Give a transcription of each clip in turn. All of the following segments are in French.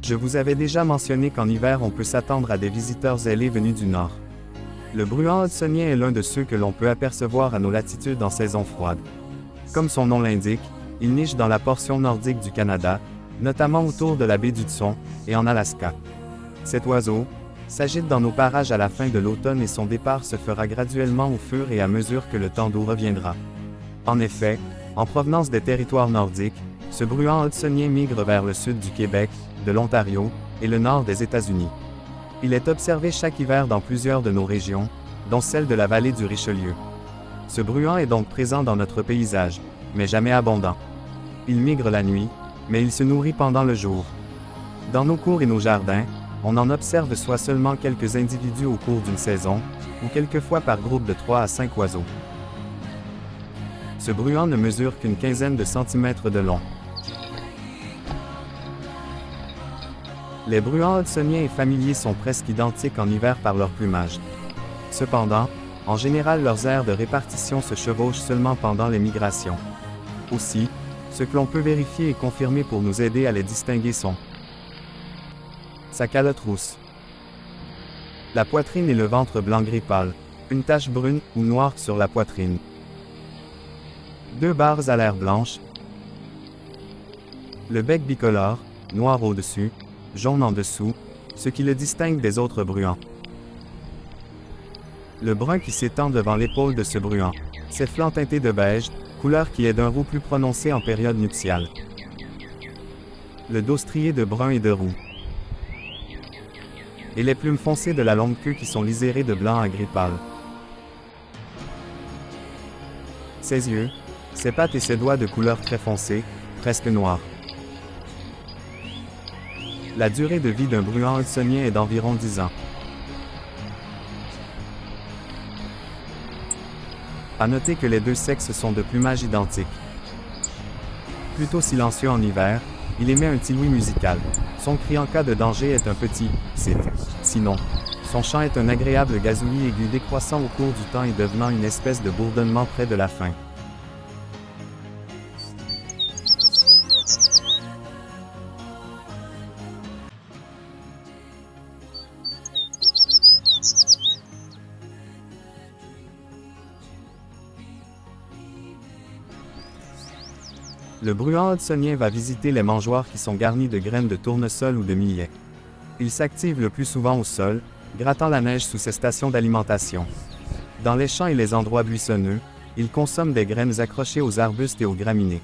Je vous avais déjà mentionné qu'en hiver on peut s'attendre à des visiteurs zélés venus du nord. Le bruant hudsonien est l'un de ceux que l'on peut apercevoir à nos latitudes en saison froide. Comme son nom l'indique, il niche dans la portion nordique du Canada, notamment autour de la baie d'Hudson, et en Alaska. Cet oiseau s'agite dans nos parages à la fin de l'automne et son départ se fera graduellement au fur et à mesure que le temps doux reviendra. En effet, en provenance des territoires nordiques, ce bruant hudsonien migre vers le sud du Québec, de l'Ontario, et le nord des États-Unis. Il est observé chaque hiver dans plusieurs de nos régions, dont celle de la vallée du Richelieu. Ce bruant est donc présent dans notre paysage, mais jamais abondant. Il migre la nuit, mais il se nourrit pendant le jour. Dans nos cours et nos jardins, on en observe soit seulement quelques individus au cours d'une saison, ou quelquefois par groupe de 3 à 5 oiseaux. Ce bruant ne mesure qu'une quinzaine de centimètres de long. Les bruants hudsoniens et familiers sont presque identiques en hiver par leur plumage. Cependant, en général leurs aires de répartition se chevauchent seulement pendant les migrations. Aussi, ce que l'on peut vérifier et confirmer pour nous aider à les distinguer sont sa calotte rousse, la poitrine et le ventre blanc gris pâle, une tache brune ou noire sur la poitrine, 2 barres alaires blanches, le bec bicolore, noir au-dessus, jaune en dessous, ce qui le distingue des autres bruants. Le brun qui s'étend devant l'épaule de ce bruant, ses flancs teintés de beige, couleur qui est d'un roux plus prononcé en période nuptiale. Le dos strié de brun et de roux. Et les plumes foncées de la longue queue qui sont lisérées de blanc à gris pâle. Ses yeux, ses pattes et ses doigts de couleur très foncée, presque noire. La durée de vie d'un bruant hudsonien est d'environ 10 ans. À noter que les deux sexes sont de plumage identique. Plutôt silencieux en hiver, il émet un tilouis musical. Son cri en cas de danger est un petit « psit ». Sinon, son chant est un agréable gazouillis aigu décroissant au cours du temps et devenant une espèce de bourdonnement près de la fin. Le bruant hudsonien va visiter les mangeoires qui sont garnis de graines de tournesol ou de millet. Il s'active le plus souvent au sol, grattant la neige sous ses stations d'alimentation. Dans les champs et les endroits buissonneux, il consomme des graines accrochées aux arbustes et aux graminées.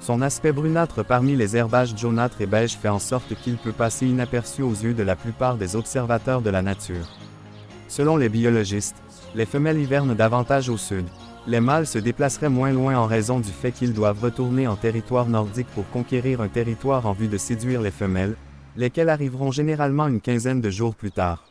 Son aspect brunâtre parmi les herbages jaunâtres et beiges fait en sorte qu'il peut passer inaperçu aux yeux de la plupart des observateurs de la nature. Selon les biologistes, les femelles hivernent davantage au sud. Les mâles se déplaceraient moins loin en raison du fait qu'ils doivent retourner en territoire nordique pour conquérir un territoire en vue de séduire les femelles, lesquelles arriveront généralement une quinzaine de jours plus tard.